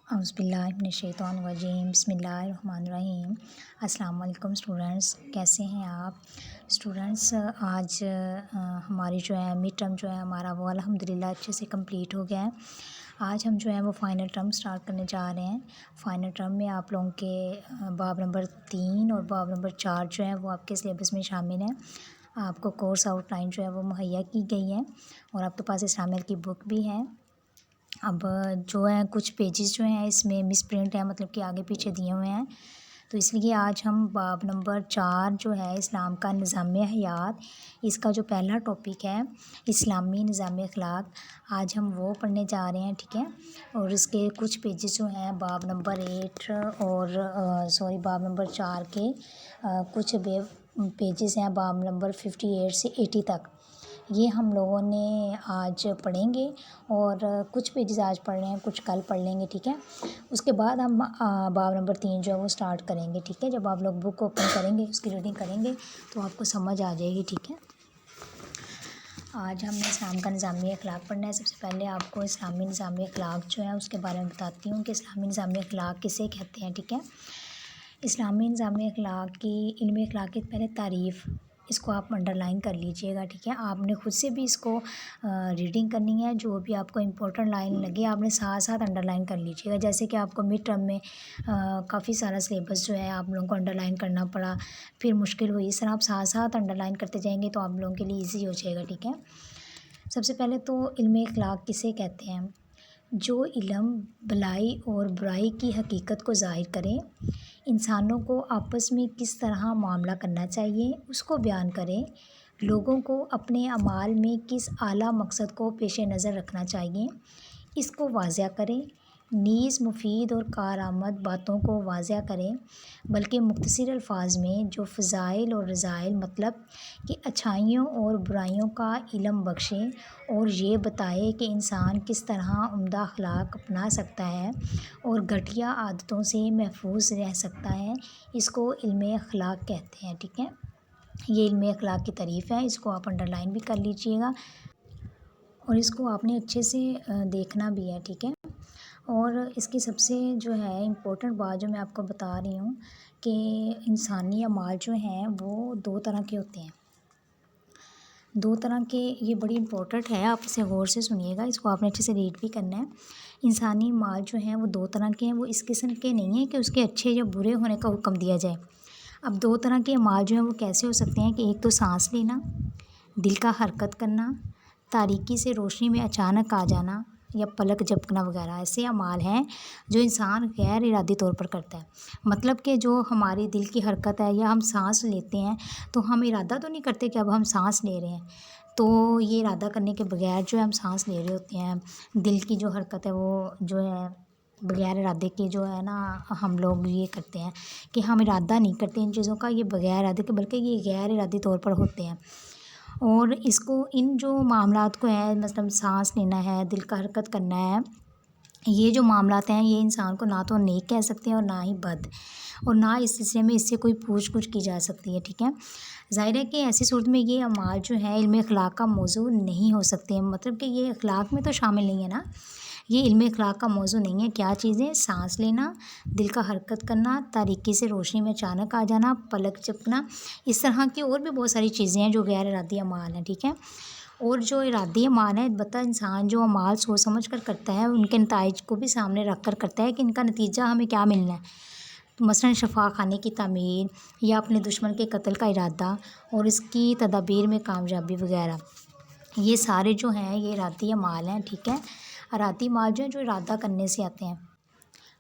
اعوذ باللہ من الشیطان الرجیم بسم اللہ الرحمن الرحیم۔ السلام علیکم اسٹوڈنٹس، کیسے ہیں آپ اسٹوڈنٹس؟ آج ہماری جو ہے مڈ ٹرم جو ہے ہمارا وہ الحمدللہ اچھے سے کمپلیٹ ہو گیا ہے۔ آج ہم جو ہے وہ فائنل ٹرم سٹارٹ کرنے جا رہے ہیں۔ فائنل ٹرم میں آپ لوگوں کے باب نمبر 3 اور باب نمبر 4 جو ہے وہ آپ کے سلیبس میں شامل ہیں۔ آپ کو کورس آؤٹ لائن جو ہے وہ مہیا کی گئی ہے اور آپ کے پاس اسلامیہ کی بک بھی ہے۔ اب جو ہے کچھ پیجز جو ہیں اس میں مس پرنٹ ہیں، مطلب کہ آگے پیچھے دیے ہوئے ہیں، تو اس لیے آج ہم باب نمبر 4 جو ہے اسلام کا نظام حیات، اس کا جو پہلا ٹاپک ہے اسلامی نظام اخلاق، آج ہم وہ پڑھنے جا رہے ہیں، ٹھیک ہے۔ اور اس کے کچھ پیجز جو ہیں باب نمبر 8 اور باب نمبر 4 کے کچھ پیجز ہیں باب نمبر 58 سے 80 تک، یہ ہم لوگوں نے آج پڑھیں گے اور کچھ پیجز آج پڑھ رہے ہیں، کچھ کل پڑھ لیں گے، ٹھیک ہے۔ اس کے بعد ہم باب نمبر 3 جو ہے وہ سٹارٹ کریں گے، ٹھیک ہے۔ جب آپ لوگ بک اوپن کریں گے، اس کی ریڈنگ کریں گے تو آپ کو سمجھ آ جائے گی، ٹھیک ہے۔ آج ہم نے اسلام کا نظامی اخلاق پڑھنا ہے۔ سب سے پہلے آپ کو اسلامی نظامی اخلاق جو ہے اس کے بارے میں بتاتی ہوں کہ اسلامی نظامی اخلاق کسے کہتے ہیں، ٹھیک ہے۔ اسلامی نظامی اخلاق کی علم اخلاق کی پہلے تعریف، اس کو آپ انڈر لائن کر لیجئے گا، ٹھیک ہے۔ آپ نے خود سے بھی اس کو ریڈنگ کرنی ہے، جو بھی آپ کو امپورٹنٹ لائن لگے آپ نے ساتھ ساتھ انڈر لائن کر لیجئے گا۔ جیسے کہ آپ کو مڈ ٹرم میں کافی سارا سلیبس جو ہے آپ لوگوں کو انڈر لائن کرنا پڑا، پھر مشکل ہوئی، اس طرح آپ ساتھ ساتھ انڈر لائن کرتے جائیں گے تو آپ لوگوں کے لیے ایزی ہو جائے گا، ٹھیک ہے۔ سب سے پہلے تو علم اخلاق کسے کہتے ہیں؟ جو علم بھلائی اور برائی کی حقیقت کو ظاہر کرے، انسانوں کو آپس میں کس طرح معاملہ کرنا چاہیے اس کو بیان کرے، لوگوں کو اپنے اعمال میں کس اعلیٰ مقصد کو پیش نظر رکھنا چاہیے اس کو واضح کرے، نیز مفید اور کارآمد باتوں کو واضح کرے، بلکہ مختصر الفاظ میں جو فضائل اور رذائل مطلب کہ اچھائیوں اور برائیوں کا علم بخشے اور یہ بتائے کہ انسان کس طرح عمدہ اخلاق اپنا سکتا ہے اور گھٹیا عادتوں سے محفوظ رہ سکتا ہے، اس کو علم اخلاق کہتے ہیں، ٹھیک ہے۔ یہ علم اخلاق کی تعریف ہے، اس کو آپ انڈر لائن بھی کر لیجئے گا اور اس کو آپ نے اچھے سے دیکھنا بھی ہے، ٹھیک ہے۔ اور اس کی سب سے جو ہے امپورٹنٹ بات جو میں آپ کو بتا رہی ہوں کہ انسانی اعمال جو ہیں وہ 2 طرح کے ہوتے ہیں، 2 طرح کے، یہ بڑی امپورٹنٹ ہے، آپ اسے غور سے سنیے گا، اس کو آپ نے اچھے سے ریڈ بھی کرنا ہے۔ انسانی اعمال جو ہیں وہ 2 طرح کے ہیں، وہ اس قسم کے نہیں ہیں کہ اس کے اچھے یا برے ہونے کا حکم دیا جائے۔ اب 2 طرح کے اعمال جو ہیں وہ کیسے ہو سکتے ہیں کہ ایک تو سانس لینا، دل کا حرکت کرنا، تاریکی سے روشنی میں اچانک آ جانا یا پلک جھپکنا وغیرہ، ایسے اعمال ہیں جو انسان غیر ارادی طور پر کرتا ہے۔ مطلب کہ جو ہماری دل کی حرکت ہے یا ہم سانس لیتے ہیں تو ہم ارادہ تو نہیں کرتے کہ اب ہم سانس لے رہے ہیں، تو یہ ارادہ کرنے کے بغیر جو ہے ہم سانس لے رہے ہوتے ہیں۔ دل کی جو حرکت ہے وہ جو ہے بغیر ارادے کے جو ہے نا ہم لوگ یہ کرتے ہیں کہ ہم ارادہ نہیں کرتے ان چیزوں کا، یہ بغیر ارادے کے بلکہ یہ غیر ارادی طور پر ہوتے ہیں۔ اور اس کو ان جو معاملات کو ہے، مثلا سانس لینا ہے، دل کا حرکت کرنا ہے، یہ جو معاملات ہیں یہ انسان کو نہ تو نیک کہہ سکتے ہیں اور نہ ہی بد، اور نہ اس سلسلے میں اس سے کوئی پوچھ گچھ کی جا سکتی ہے، ٹھیک ہے۔ ظاہر ہے کہ ایسی صورت میں یہ اعمال جو ہیں علم اخلاق کا موضوع نہیں ہو سکتے، مطلب کہ یہ اخلاق میں تو شامل نہیں ہے نا، یہ علم اخلاق کا موضوع نہیں ہے۔ کیا چیزیں؟ سانس لینا، دل کا حرکت کرنا، تاریکی سے روشنی میں اچانک آ جانا، پلک جھپکنا، اس طرح کی اور بھی بہت ساری چیزیں ہیں جو غیر ارادی اعمال ہیں، ٹھیک ہے۔ اور جو ارادی اعمال ہیں، البتہ انسان جو اعمال سوچ سمجھ کر کرتا ہے ان کے نتائج کو بھی سامنے رکھ کر کرتا ہے کہ ان کا نتیجہ ہمیں کیا ملنا ہے، مثلا شفا خانے کی تعمیر یا اپنے دشمن کے قتل کا ارادہ اور اس کی تدابیر میں کامیابی وغیرہ، یہ سارے جو ہیں یہ ارادی اعمال ہیں، ٹھیک ہے۔ ارادی اعمال جو ہیں جو ارادہ کرنے سے آتے ہیں،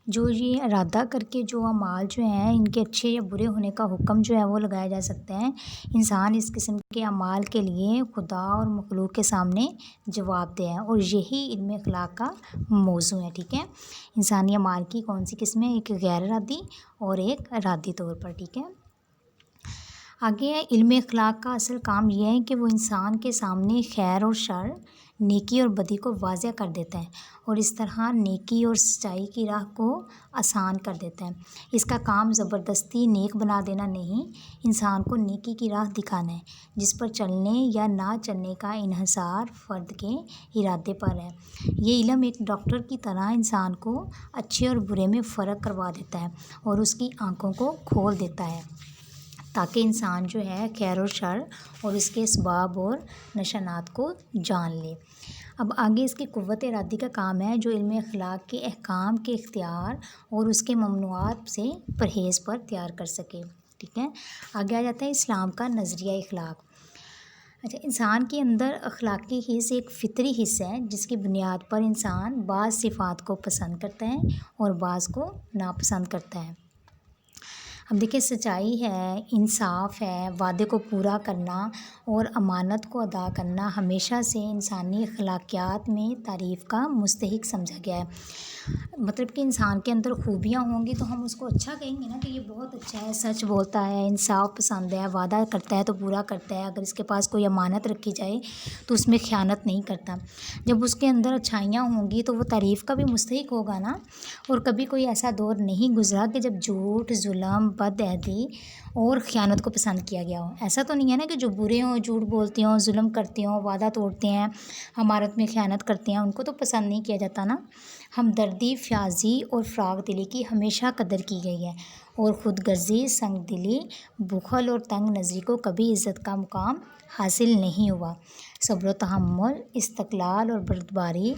جو یہ ارادہ کر کے جو اعمال جو ہیں ان کے اچھے یا برے ہونے کا حکم جو ہے وہ لگایا جا سکتا ہے۔ انسان اس قسم کے اعمال کے لیے خدا اور مخلوق کے سامنے جواب دہ ہے اور یہی علم اخلاق کا موضوع ہے، ٹھیک ہے۔ انسانی اعمال کی کون سی قسمیں؟ ایک غیر ارادی اور ایک ارادی طور پر، ٹھیک ہے۔ آگے ہے علم اخلاق کا اصل کام یہ ہے کہ وہ انسان کے سامنے خیر اور شر نیکی اور بدی کو واضح کر دیتا ہے اور اس طرح نیکی اور سچائی کی راہ کو آسان کر دیتا ہے۔ اس کا کام زبردستی نیک بنا دینا نہیں، انسان کو نیکی کی راہ دکھانا ہے جس پر چلنے یا نہ چلنے کا انحصار فرد کے ارادے پر ہے۔ یہ علم ایک ڈاکٹر کی طرح انسان کو اچھے اور برے میں فرق کروا دیتا ہے اور اس کی آنکھوں کو کھول دیتا ہے تاکہ انسان جو ہے خیر اور شر اور اس کے اسباب اور نشانات کو جان لے۔ اب آگے اس کی قوت ارادی کا کام ہے جو علم اخلاق کے احکام کے اختیار اور اس کے ممنوعات سے پرہیز پر تیار کر سکے۔ ٹھیک ہے، آگے آ جاتا ہے اسلام کا نظریہ اخلاق۔ اچھا، انسان کے اندر اخلاقی حص ایک فطری حص ہے جس کی بنیاد پر انسان بعض صفات کو پسند کرتا ہے اور بعض کو ناپسند کرتا ہے۔ اب دیکھیں، سچائی ہے، انصاف ہے، وعدے کو پورا کرنا اور امانت کو ادا کرنا ہمیشہ سے انسانی اخلاقیات میں تعریف کا مستحق سمجھا گیا ہے۔ مطلب کہ انسان کے اندر خوبیاں ہوں گی تو ہم اس کو اچھا کہیں گے نا کہ یہ بہت اچھا ہے، سچ بولتا ہے، انصاف پسند ہے، وعدہ کرتا ہے تو پورا کرتا ہے، اگر اس کے پاس کوئی امانت رکھی جائے تو اس میں خیانت نہیں کرتا۔ جب اس کے اندر اچھائیاں ہوں گی تو وہ تعریف کا بھی مستحق ہوگا نا۔ اور کبھی کوئی ایسا دور نہیں گزرا کہ جب جھوٹ، ظلم، بد عہدی اور خیانت کو پسند کیا گیا ہو۔ ایسا تو نہیں ہے نا کہ جو برے ہوں، جھوٹ بولتے ہوں، ظلم کرتے ہوں، وعدہ توڑتے ہیں، امانت میں خیانت کرتے ہیں، ان کو تو پسند نہیں کیا جاتا نا۔ ہمدردی، فیاضی اور فراغ دلی کی ہمیشہ قدر کی گئی ہے اور خود غرضی، سنگ دلی، بخل اور تنگ نظری کو کبھی عزت کا مقام حاصل نہیں ہوا۔ صبر و تحمل، استقلال اور بردباری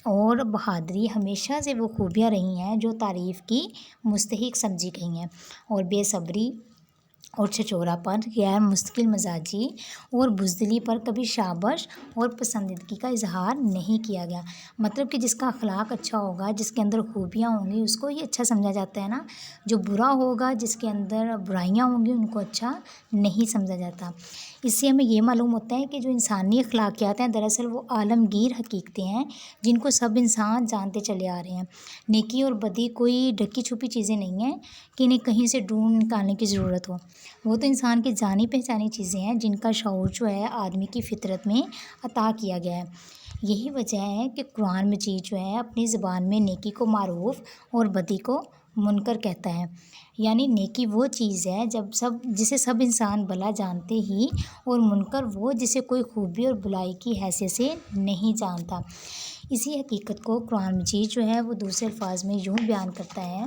اور بہادری ہمیشہ سے وہ خوبیاں رہی ہیں جو تعریف کی مستحق سمجھی گئی ہیں، اور بے صبری اور چھچورا پن، غیر مستقل مزاجی اور بزدلی پر کبھی شابش اور پسندیدگی کا اظہار نہیں کیا گیا۔ مطلب کہ جس کا اخلاق اچھا ہوگا، جس کے اندر خوبیاں ہوں گی، اس کو ہی اچھا سمجھا جاتا ہے نا۔ جو برا ہوگا، جس کے اندر برائیاں ہوں گی، ان کو اچھا نہیں سمجھا جاتا۔ اس سے ہمیں یہ معلوم ہوتا ہے کہ جو انسانی اخلاقیات ہیں دراصل وہ عالمگیر حقیقتیں ہیں جن کو سب انسان جانتے چلے آ رہے ہیں۔ نیکی اور بدی کوئی ڈھکی چھپی چیزیں نہیں ہیں کہ انہیں کہیں سے ڈھونڈ نکالنے کی ضرورت ہو۔ وہ تو انسان کی جانی پہچانی چیزیں ہیں جن کا شعور جو ہے آدمی کی فطرت میں عطا کیا گیا ہے۔ یہی وجہ ہے کہ قرآن مجید جو ہے اپنی زبان میں نیکی کو معروف اور بدی کو منکر کہتا ہے۔ یعنی نیکی وہ چیز ہے جسے سب انسان بھلا جانتے ہی، اور منکر وہ جسے کوئی خوبی اور بلائی کی حیثیت سے نہیں جانتا۔ اسی حقیقت کو قرآن مجید جو ہے وہ دوسرے الفاظ میں یوں بیان کرتا ہے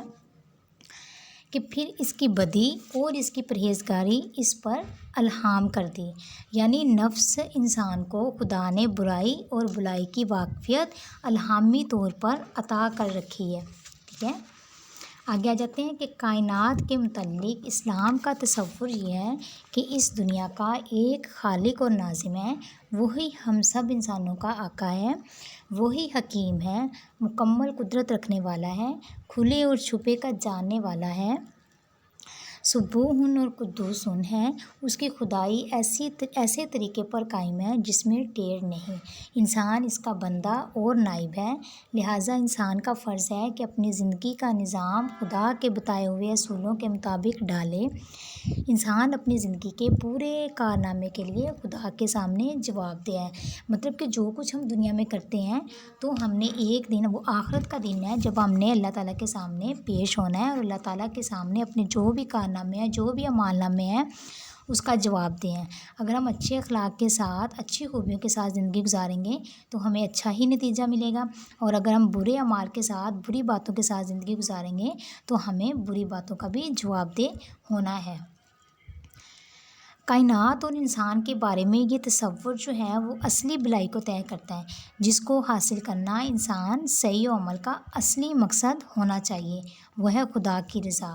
کہ پھر اس کی بدی اور اس کی پرہیزگاری اس پر الہام کر دی۔ یعنی نفس انسان کو خدا نے برائی اور بلائی کی واقفیت الہامی طور پر عطا کر رکھی ہے۔ ٹھیک ہے، آگے آ جاتے ہیں کہ کائنات کے متعلق اسلام کا تصور یہ ہے کہ اس دنیا کا ایک خالق اور ناظم ہے، وہی ہم سب انسانوں کا آقا ہے، وہی حکیم ہے، مکمل قدرت رکھنے والا ہے، کھلے اور چھپے کا جاننے والا ہے، سبوح اور قدوس ہے۔ اس کی خدائی ایسے طریقے پر قائم ہے جس میں ٹیڑھ نہیں۔ انسان اس کا بندہ اور نائب ہے، لہٰذا انسان کا فرض ہے کہ اپنی زندگی کا نظام خدا کے بتائے ہوئے اصولوں کے مطابق ڈالے۔ انسان اپنی زندگی کے پورے کارنامے کے لیے خدا کے سامنے جواب دہ ہے۔ مطلب کہ جو کچھ ہم دنیا میں کرتے ہیں تو ہم نے ایک دن، وہ آخرت کا دن ہے جب ہم نے اللہ تعالیٰ کے سامنے پیش ہونا ہے اور اللہ تعالیٰ کے سامنے اپنے جو بھی کارنامے ہیں، جو بھی اعمال نامے ہیں، اس کا جواب دیں۔ اگر ہم اچھے اخلاق کے ساتھ، اچھی خوبیوں کے ساتھ زندگی گزاریں گے تو ہمیں اچھا ہی نتیجہ ملے گا، اور اگر ہم برے اعمال کے ساتھ، بری باتوں کے ساتھ زندگی گزاریں گے تو ہمیں بری باتوں کا بھی جواب دہ ہونا ہے۔ کائنات اور انسان کے بارے میں یہ تصور جو ہے وہ اصلی بھلائی کو طے کرتا ہے، جس کو حاصل کرنا انسان صحیح و عمل کا اصلی مقصد ہونا چاہیے، وہ ہے خدا کی رضا۔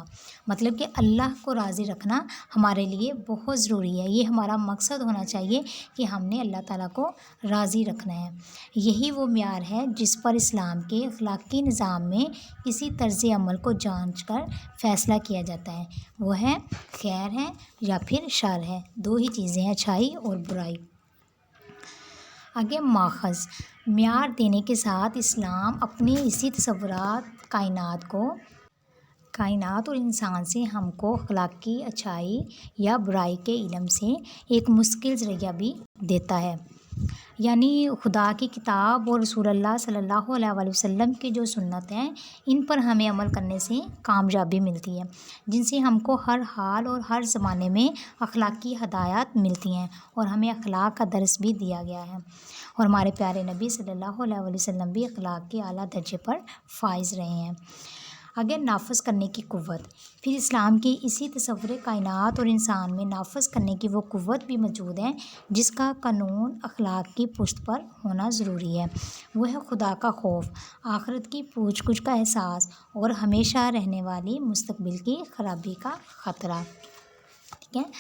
مطلب کہ اللہ کو راضی رکھنا ہمارے لیے بہت ضروری ہے، یہ ہمارا مقصد ہونا چاہیے کہ ہم نے اللہ تعالیٰ کو راضی رکھنا ہے۔ یہی وہ معیار ہے جس پر اسلام کے اخلاقی نظام میں کسی طرز عمل کو جانچ کر فیصلہ کیا جاتا ہے، وہ ہے خیر ہے یا پھر شر ہے، دو ہی چیزیں ہیں، اچھائی اور برائی۔ آگے ماخذ، معیار دینے کے ساتھ اسلام اپنے اسی تصورات کائنات اور انسان سے ہم کو اخلاقی اچھائی یا برائی کے علم سے ایک مستقل ذریعہ بھی دیتا ہے۔ یعنی خدا کی کتاب اور رسول اللہ صلی اللہ علیہ وآلہ وسلم کی جو سنت ہیں ان پر ہمیں عمل کرنے سے کامیابی ملتی ہے، جن سے ہم کو ہر حال اور ہر زمانے میں اخلاقی ہدایات ملتی ہیں اور ہمیں اخلاق کا درس بھی دیا گیا ہے، اور ہمارے پیارے نبی صلی اللہ علیہ وآلہ وسلم بھی اخلاق کے اعلیٰ درجے پر فائز رہے ہیں۔ اگر نافذ کرنے کی قوت، پھر اسلام کی اسی تصور کائنات اور انسان میں نافذ کرنے کی وہ قوت بھی موجود ہے جس کا قانون اخلاق کی پشت پر ہونا ضروری ہے۔ وہ ہے خدا کا خوف، آخرت کی پوچھ گچھ کا احساس اور ہمیشہ رہنے والی مستقبل کی خرابی کا خطرہ۔ ٹھیک ہے،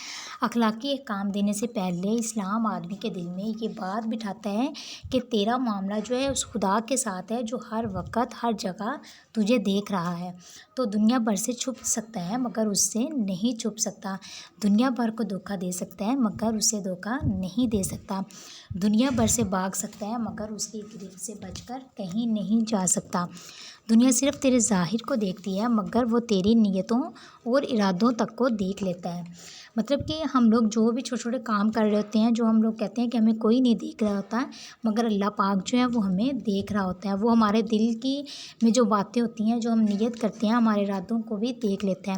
اخلاقی احکام دینے سے پہلے اسلام آدمی کے دل میں یہ بات بٹھاتا ہے کہ تیرا معاملہ جو ہے اس خدا کے ساتھ ہے جو ہر وقت ہر جگہ تجھے دیکھ رہا ہے۔ تو دنیا بھر سے چھپ سکتا ہے مگر اس سے نہیں چھپ سکتا، دنیا بھر کو دھوکہ دے سکتا ہے مگر اسے دھوکہ نہیں دے سکتا، دنیا بھر سے بھاگ سکتا ہے مگر اس کی گرفت سے بچ کر کہیں نہیں جا سکتا، دنیا صرف تیرے ظاہر کو دیکھتی ہے مگر وہ تیری نیتوں اور ارادوں تک کو دیکھ لیتا ہے۔ مطلب کہ ہم لوگ جو بھی چھوٹے چھوٹے کام کر رہے ہوتے ہیں، جو ہم لوگ کہتے ہیں کہ ہمیں کوئی نہیں دیکھ رہا ہوتا مگر اللہ پاک جو ہے وہ ہمیں دیکھ رہا ہوتا ہے، وہ ہمارے دل کی میں جو باتیں ہوتی ہیں، جو ہم نیت کرتے ہیں، ہمارے ارادوں کو بھی دیکھ لیتا ہے۔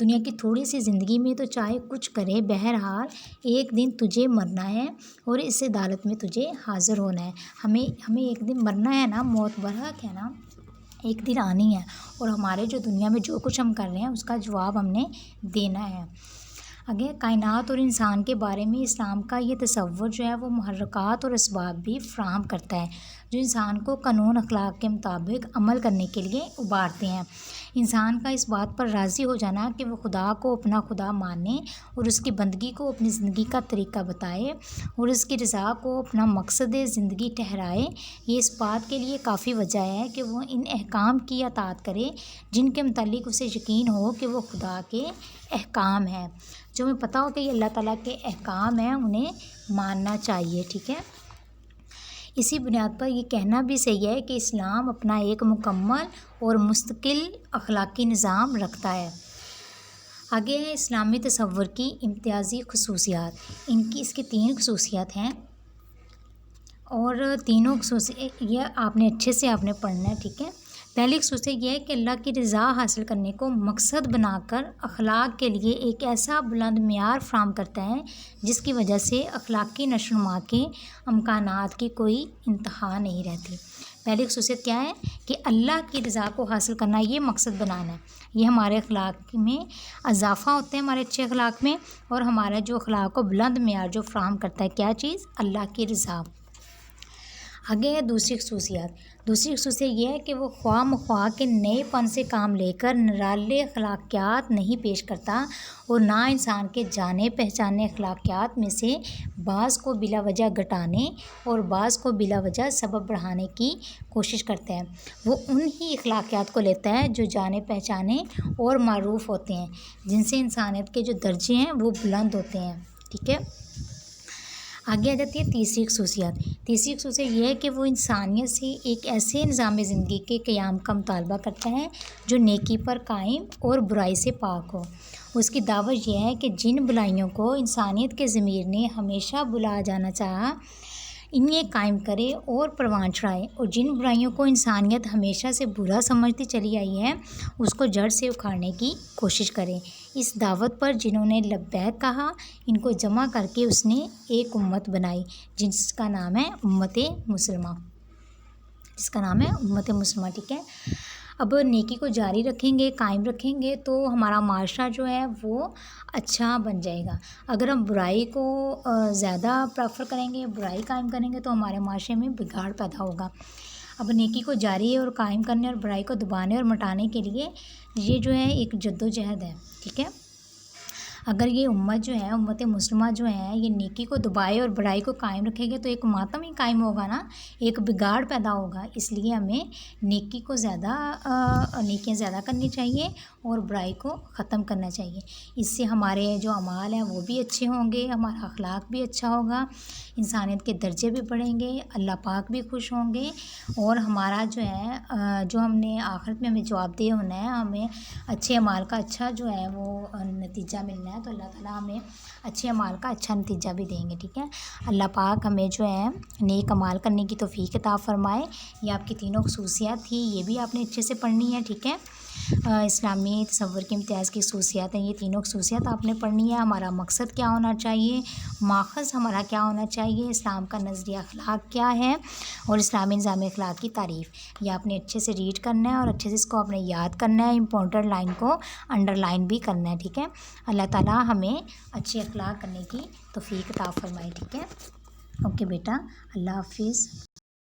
دنیا کی تھوڑی سی زندگی میں تو چاہے کچھ کرے، بہرحال ایک دن تجھے مرنا ہے اور اس عدالت میں تجھے حاضر ہونا ہے۔ ہمیں ایک دن مرنا ہے نا، موت برحق ہے نا، ایک دن آنی ہے، اور ہمارے جو دنیا میں جو کچھ ہم کر رہے ہیں اس کا جواب ہم نے دینا ہے۔ اگر کائنات اور انسان کے بارے میں اسلام کا یہ تصور جو ہے وہ محرکات اور اسباب بھی فراہم کرتا ہے جو انسان کو قانون اخلاق کے مطابق عمل کرنے کے لیے ابھارتے ہیں۔ انسان کا اس بات پر راضی ہو جانا کہ وہ خدا کو اپنا خدا مانے اور اس کی بندگی کو اپنی زندگی کا طریقہ بتائے اور اس کی رضا کو اپنا مقصد زندگی ٹھہرائے، یہ اس بات کے لیے کافی وجہ ہے کہ وہ ان احکام کی اطاعت کرے جن کے متعلق اسے یقین ہو کہ وہ خدا کے احکام ہیں، جو ہمیں پتہ ہو کہ یہ اللہ تعالیٰ کے احکام ہیں، انہیں ماننا چاہیے۔ ٹھیک ہے، اسی بنیاد پر یہ کہنا بھی صحیح ہے کہ اسلام اپنا ایک مکمل اور مستقل اخلاقی نظام رکھتا ہے۔ آگے ہے اسلامی تصور کی امتیازی خصوصیات، اس کی 3 خصوصیات ہیں اور تینوں خصوصیات یہ آپ نے اچھے سے پڑھنا ہے۔ ٹھیک ہے، پہلی خصوصیت یہ ہے کہ اللہ کی رضا حاصل کرنے کو مقصد بنا کر اخلاق کے لیے ایک ایسا بلند معیار فراہم کرتا ہے جس کی وجہ سے اخلاقی نشو و نما کے امکانات کی کوئی انتہا نہیں رہتی۔ پہلی خصوصیت کیا ہے کہ اللہ کی رضا کو حاصل کرنا، یہ مقصد بنانا ہے، یہ ہمارے اخلاق میں اضافہ ہوتا ہے، ہمارے اچھے اخلاق میں، اور ہمارا جو اخلاق کو بلند معیار جو فراہم کرتا ہے، کیا چیز؟ اللہ کی رضا۔ آگے ہے دوسری خصوصیت یہ ہے کہ وہ خواہ مخواہ کے نئے پن سے کام لے کر نرالے اخلاقیات نہیں پیش کرتا اور نہ انسان کے جانے پہچانے اخلاقیات میں سے بعض کو بلا وجہ گھٹانے اور بعض کو بلا وجہ سبب بڑھانے کی کوشش کرتا ہے۔ وہ انہی اخلاقیات کو لیتا ہے جو جانے پہچانے اور معروف ہوتے ہیں، جن سے انسانیت کے جو درجے ہیں وہ بلند ہوتے ہیں۔ ٹھیک ہے، آگے آ جاتی ہے تیسری خصوصیت یہ ہے کہ وہ انسانیت سے ایک ایسے نظام زندگی کے قیام کا مطالبہ کرتا ہے جو نیکی پر قائم اور برائی سے پاک ہو۔ اس کی دعوت یہ ہے کہ جن بلائیوں کو انسانیت کے ضمیر نے ہمیشہ بھلا جانا چاہا، انہیں قائم کرے اور پروان چڑھائے، اور جن برائیوں کو انسانیت ہمیشہ سے برا سمجھتی چلی آئی ہے اس کو جڑ سے اکھاڑنے کی کوشش کرے۔ اس دعوت پر جنہوں نے لبیک کہا، ان کو جمع کر کے اس نے ایک امت بنائی جس کا نام ہے امت مسلمہ۔ ٹھیک ہے، اب نیکی کو جاری رکھیں گے، قائم رکھیں گے تو ہمارا معاشرہ جو ہے وہ اچھا بن جائے گا۔ اگر ہم برائی کو زیادہ پریفر کریں گے، برائی قائم کریں گے تو ہمارے معاشرے میں بگاڑ پیدا ہوگا۔ اب نیکی کو جاری اور قائم کرنے اور برائی کو دبانے اور مٹانے کے لیے یہ جو ہے ایک جدوجہد ہے۔ ٹھیک ہے، اگر یہ امت جو ہے، امت مسلمہ جو ہے، یہ نیکی کو دبائے اور برائی کو قائم رکھے گے تو ایک ماتم ہی قائم ہوگا نا، ایک بگاڑ پیدا ہوگا۔ اس لیے ہمیں نیکیاں زیادہ کرنی چاہیے اور برائی کو ختم کرنا چاہیے۔ اس سے ہمارے جو اعمال ہیں وہ بھی اچھے ہوں گے، ہمارا اخلاق بھی اچھا ہوگا، انسانیت کے درجے بھی بڑھیں گے، اللہ پاک بھی خوش ہوں گے، اور ہمارا جو ہے جو ہم نے آخرت میں ہمیں جواب دہ ہونا ہے، ہمیں اچھے اعمال کا اچھا جو ہے وہ نتیجہ ملنا ہے۔ ہے تو اللہ تعالیٰ ہمیں اچھے اعمال کا اچھا نتیجہ بھی دیں گے، ٹھیک ہے۔ اللہ پاک ہمیں جو ہے نیک اعمال کرنے کی توفیق عطا فرمائے۔ یہ آپ کی تینوں خصوصیات تھی، یہ بھی آپ نے اچھے سے پڑھنی ہے، ٹھیک ہے۔ اسلامی تصور کے امتیاز کی خصوصیات ہیں، یہ تینوں خصوصیات آپ نے پڑھنی ہے۔ ہمارا مقصد کیا ہونا چاہیے، ماخذ ہمارا کیا ہونا چاہیے، اسلام کا نظریہ اخلاق کیا ہے اور اسلامی نظام اخلاق کی تعریف، یہ آپ نے اچھے سے ریڈ کرنا ہے اور اچھے سے اس کو آپ نے یاد کرنا ہے، امپورٹنٹ لائن کو انڈر لائن بھی کرنا ہے، ٹھیک ہے۔ اللہ تعالیٰ ہمیں اچھے اخلاق کرنے کی توفیق عطا فرمائے، ٹھیک ہے۔ اوکے بیٹا، اللہ حافظ۔